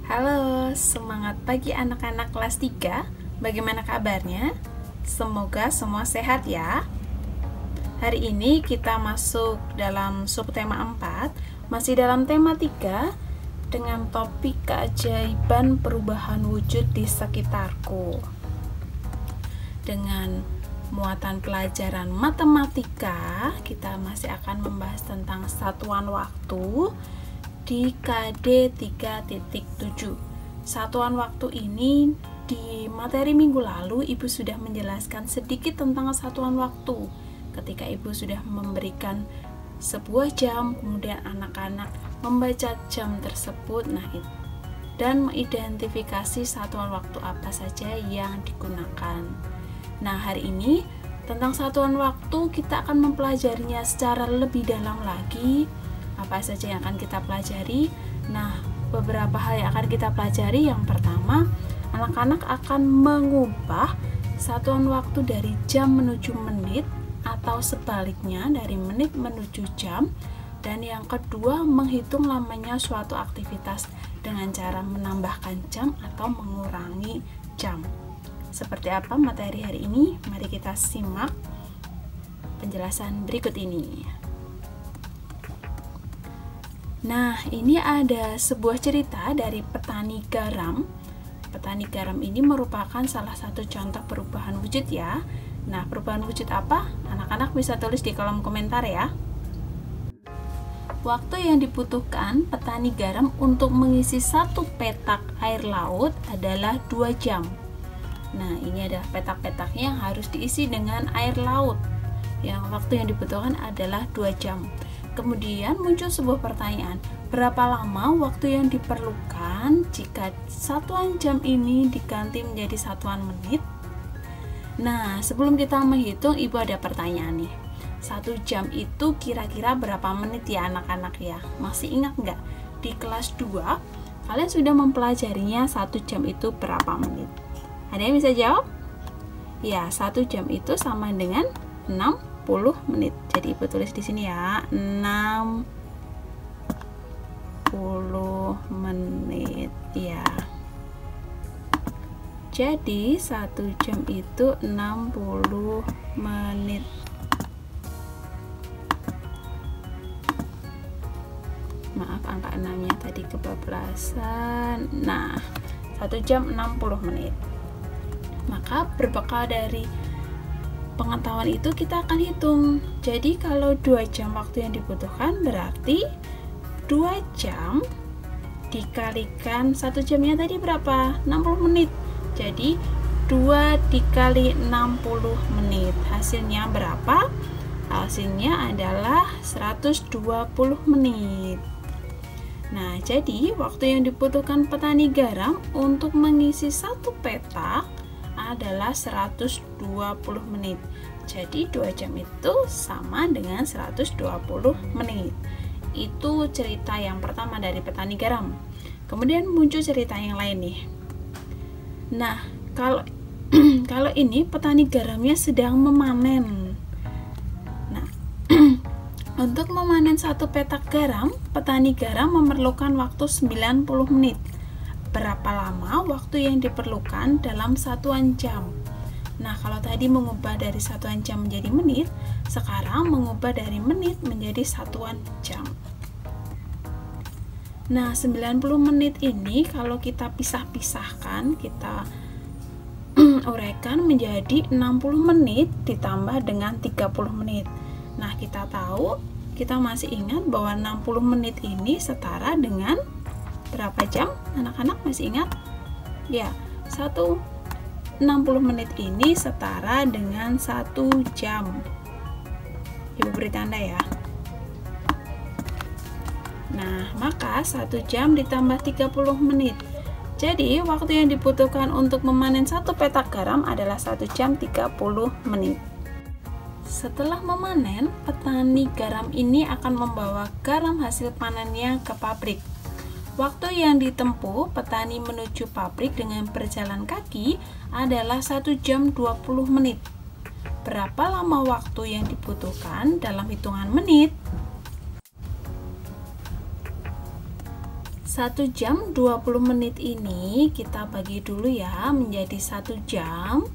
Halo, semangat pagi anak-anak kelas 3. Bagaimana kabarnya? Semoga semua sehat ya. Hari ini kita masuk dalam subtema 4, masih dalam tema 3 dengan topik keajaiban perubahan wujud di sekitarku. Dengan muatan pelajaran matematika, kita masih akan membahas tentang satuan waktu di KD 3.7. Satuan waktu ini di materi minggu lalu Ibu sudah menjelaskan sedikit tentang satuan waktu. Ketika Ibu sudah memberikan sebuah jam, kemudian anak-anak membaca jam tersebut, dan mengidentifikasi satuan waktu apa saja yang digunakan. Nah, hari ini tentang satuan waktu kita akan mempelajarinya secara lebih dalam lagi. Apa saja yang akan kita pelajari? Nah, beberapa hal yang akan kita pelajari. Yang pertama, anak-anak akan mengubah satuan waktu dari jam menuju menit atau sebaliknya dari menit menuju jam. Dan yang kedua, menghitung lamanya suatu aktivitas dengan cara menambahkan jam atau mengurangi jam. Seperti apa materi hari ini? Mari kita simak penjelasan berikut ini. Nah, ini ada sebuah cerita dari petani garam. Petani garam ini merupakan salah satu contoh perubahan wujud ya. Nah, perubahan wujud apa? Anak-anak bisa tulis di kolom komentar ya. Waktu yang dibutuhkan petani garam untuk mengisi satu petak air laut adalah 2 jam. Nah, ini adalah petak-petaknya yang harus diisi dengan air laut. Yang waktu yang dibutuhkan adalah 2 jam. Kemudian muncul sebuah pertanyaan, berapa lama waktu yang diperlukan jika satuan jam ini diganti menjadi satuan menit? Nah, sebelum kita menghitung, Ibu ada pertanyaan nih. 1 jam itu kira-kira berapa menit ya anak-anak ya? Masih ingat nggak? Di kelas 2, kalian sudah mempelajarinya 1 jam itu berapa menit? Ada yang bisa jawab? Ya, 1 jam itu sama dengan 60 menit. Jadi Ibu tulis di sini ya, 60 menit ya. Jadi 1 jam itu 60 menit. Maaf, angka 6-nya tadi kebablasan. Nah, 1 jam 60 menit. Maka berbekal dari pengetahuan itu kita akan hitung. Jadi kalau 2 jam waktu yang dibutuhkan, berarti 2 jam dikalikan 1 jamnya tadi berapa? 60 menit. Jadi 2 dikali 60 menit. Hasilnya berapa? Hasilnya adalah 120 menit. Nah, jadi waktu yang dibutuhkan petani garam untuk mengisi satu petak adalah 120 menit. Jadi 2 jam itu sama dengan 120 menit. Itu cerita yang pertama dari petani garam. Kemudian muncul cerita yang lain nih. Nah, kalau kalau ini petani garamnya sedang memanen. Nah, untuk memanen satu petak garam, petani garam memerlukan waktu 90 menit. Berapa lama waktu yang diperlukan dalam satuan jam? Nah, kalau tadi mengubah dari satuan jam menjadi menit, sekarang mengubah dari menit menjadi satuan jam. Nah, 90 menit ini kalau kita pisah-pisahkan, kita uraikan menjadi 60 menit ditambah dengan 30 menit. Nah, kita tahu, kita masih ingat bahwa 60 menit ini setara dengan berapa jam? Anak-anak masih ingat? Ya, 60 menit ini setara dengan 1 jam. Ibu beri tanda ya. Nah, maka 1 jam ditambah 30 menit. Jadi, waktu yang dibutuhkan untuk memanen satu petak garam adalah 1 jam 30 menit. Setelah memanen, petani garam ini akan membawa garam hasil panennya ke pabrik. Waktu yang ditempuh petani menuju pabrik dengan berjalan kaki adalah 1 jam 20 menit. Berapa lama waktu yang dibutuhkan dalam hitungan menit? 1 jam 20 menit ini kita bagi dulu ya menjadi 1 jam.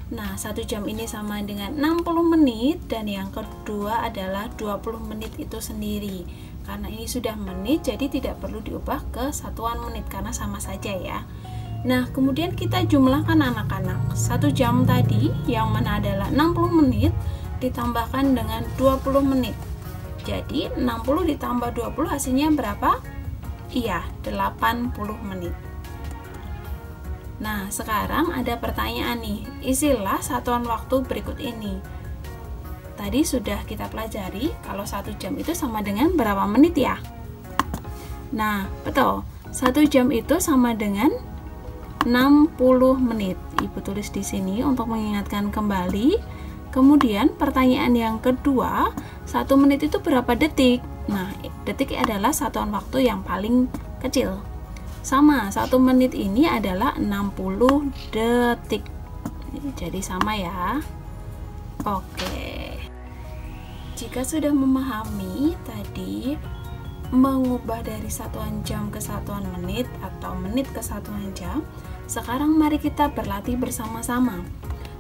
Nah, 1 jam ini sama dengan 60 menit dan yang kedua adalah 20 menit itu sendiri. Karena ini sudah menit, jadi tidak perlu diubah ke satuan menit karena sama saja ya. Nah, kemudian kita jumlahkan anak-anak. 1 jam tadi yang mana adalah 60 menit ditambahkan dengan 20 menit. Jadi 60 ditambah 20 hasilnya berapa? Iya, 80 menit. Nah, sekarang ada pertanyaan nih. Isilah satuan waktu berikut ini. Tadi sudah kita pelajari kalau 1 jam itu sama dengan berapa menit ya? Nah, betul. 1 jam itu sama dengan 60 menit. Ibu tulis di sini untuk mengingatkan kembali. Kemudian pertanyaan yang kedua, 1 menit itu berapa detik? Nah, detik adalah satuan waktu yang paling kecil. Sama, 1 menit ini adalah 60 detik. Jadi sama ya. Oke. Jika sudah memahami tadi mengubah dari satuan jam ke satuan menit atau menit ke satuan jam, sekarang mari kita berlatih bersama-sama.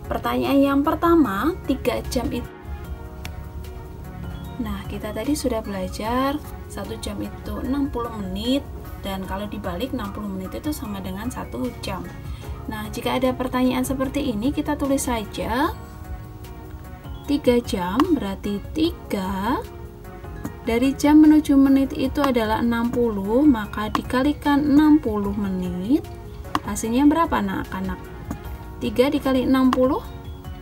Pertanyaan yang pertama, 3 jam itu. Nah, kita tadi sudah belajar 1 jam itu 60 menit dan kalau dibalik 60 menit itu sama dengan 1 jam. Nah, jika ada pertanyaan seperti ini, kita tulis saja 3 jam berarti 3 dari jam menuju menit itu adalah 60, maka dikalikan 60 menit hasilnya berapa anak-anak? 3 dikali 60,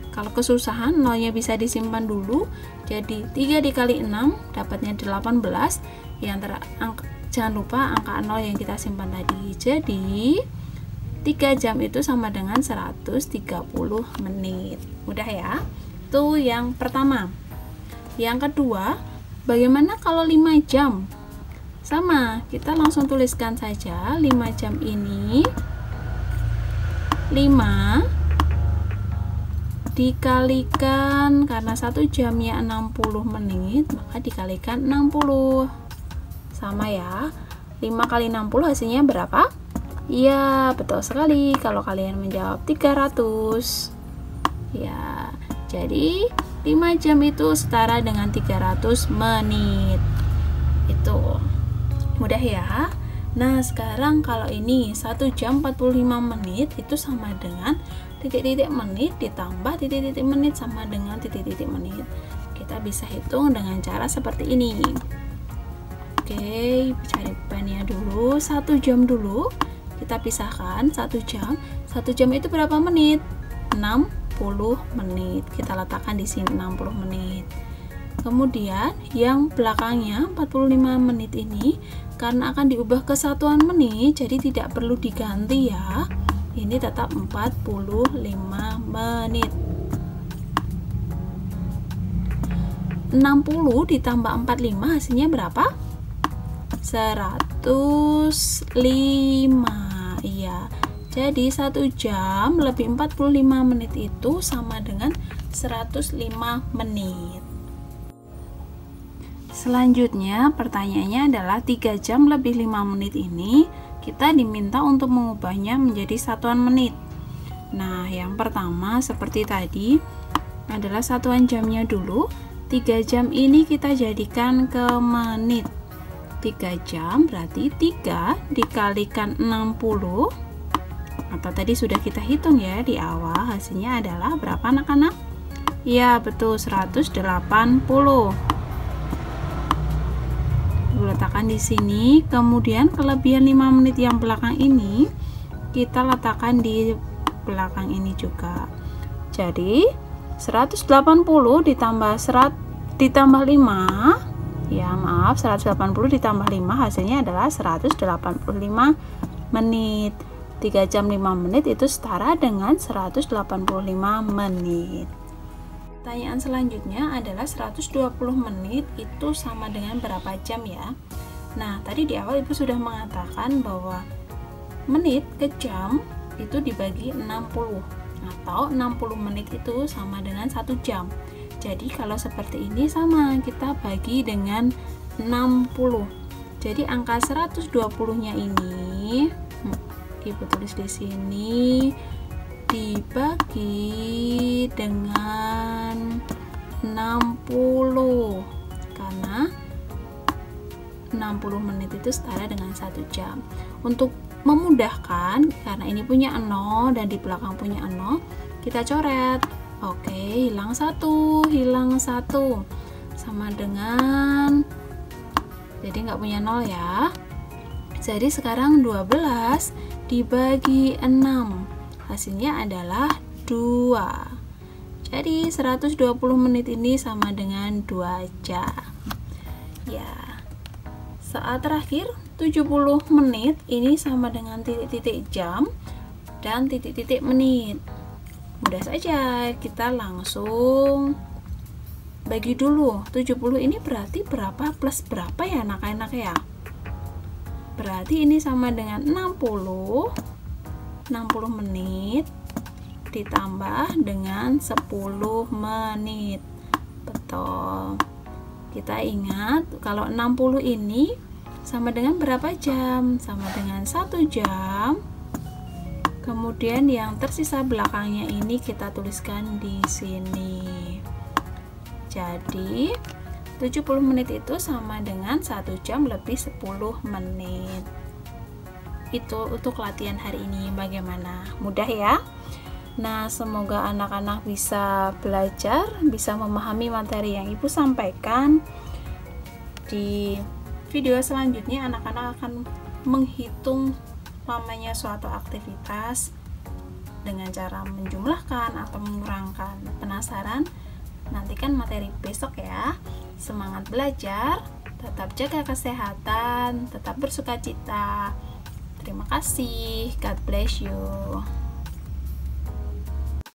kalau kesusahan nolnya bisa disimpan dulu, jadi 3 dikali 6 dapatnya 18, jangan lupa angka 0 yang kita simpan tadi. Jadi 3 jam itu sama dengan 130 menit. Mudah ya? Itu yang pertama. Yang kedua, bagaimana kalau 5 jam? Sama, kita langsung tuliskan saja 5 jam ini 5 dikalikan, karena 1 jamnya 60 menit, maka dikalikan 60. Sama ya. 5 kali 60 hasilnya berapa? Iya, betul sekali. Kalau kalian menjawab 300. Ya, jadi 5 jam itu setara dengan 300 menit. Itu mudah ya. Nah, sekarang kalau ini 1 jam 45 menit itu sama dengan titik-titik menit ditambah titik-titik menit sama dengan titik-titik menit. Kita bisa hitung dengan cara seperti ini. Oke, cari pennya dulu. 1 jam dulu. Kita pisahkan 1 jam. 1 jam itu berapa menit? 60 menit. Kita letakkan di sini 60 menit. Kemudian yang belakangnya 45 menit ini karena akan diubah ke satuan menit, jadi tidak perlu diganti ya. Ini tetap 45 menit. 60 ditambah 45 hasilnya berapa? 105. Iya. Jadi 1 jam lebih 45 menit itu sama dengan 105 menit. Selanjutnya pertanyaannya adalah 3 jam lebih 5 menit ini kita diminta untuk mengubahnya menjadi satuan menit. Nah, yang pertama seperti tadi adalah satuan jamnya dulu. 3 jam ini kita jadikan ke menit. 3 jam berarti 3 dikalikan 60, atau tadi sudah kita hitung ya di awal, hasilnya adalah berapa anak-anak? Ya, betul, 180. Letakkan di sini. Kemudian kelebihan 5 menit yang belakang ini kita letakkan di belakang ini juga. Jadi 180 ditambah 5, ya maaf, 180 ditambah 5 hasilnya adalah 185 menit. 3 jam 5 menit itu setara dengan 185 menit. Pertanyaan selanjutnya adalah 120 menit itu sama dengan berapa jam ya? Nah, tadi di awal Ibu sudah mengatakan bahwa menit ke jam itu dibagi 60, atau 60 menit itu sama dengan 1 jam. Jadi kalau seperti ini sama, kita bagi dengan 60. Jadi angka 120-nya ini Ibu tulis di sini dibagi dengan 60 karena 60 menit itu setara dengan 1 jam. Untuk memudahkan, karena ini punya 0 dan di belakang punya 0, kita coret. Oke, hilang 1 sama dengan, jadi nggak punya 0 ya. Jadi sekarang 12 dibagi 6, hasilnya adalah 2. Jadi 120 menit ini sama dengan 2 jam. Ya. Saat terakhir 70 menit ini sama dengan titik-titik jam dan titik-titik menit. Mudah saja, kita langsung bagi dulu. 70 ini berarti berapa plus berapa ya anak-anak ya? Berarti ini sama dengan 60 menit ditambah dengan 10 menit. Betul. Kita ingat kalau 60 ini sama dengan berapa jam? Sama dengan 1 jam. Kemudian yang tersisa belakangnya ini kita tuliskan di sini. Jadi 70 menit itu sama dengan 1 jam lebih 10 menit. Itu untuk latihan hari ini. Bagaimana? Mudah ya? Nah, semoga anak-anak bisa belajar, bisa memahami materi yang Ibu sampaikan. Di video selanjutnya anak-anak akan menghitung lamanya suatu aktivitas dengan cara menjumlahkan atau mengurangkan. Penasaran? Nantikan materi besok ya. Semangat belajar, tetap jaga kesehatan, tetap bersukacita. Terima kasih. God bless you.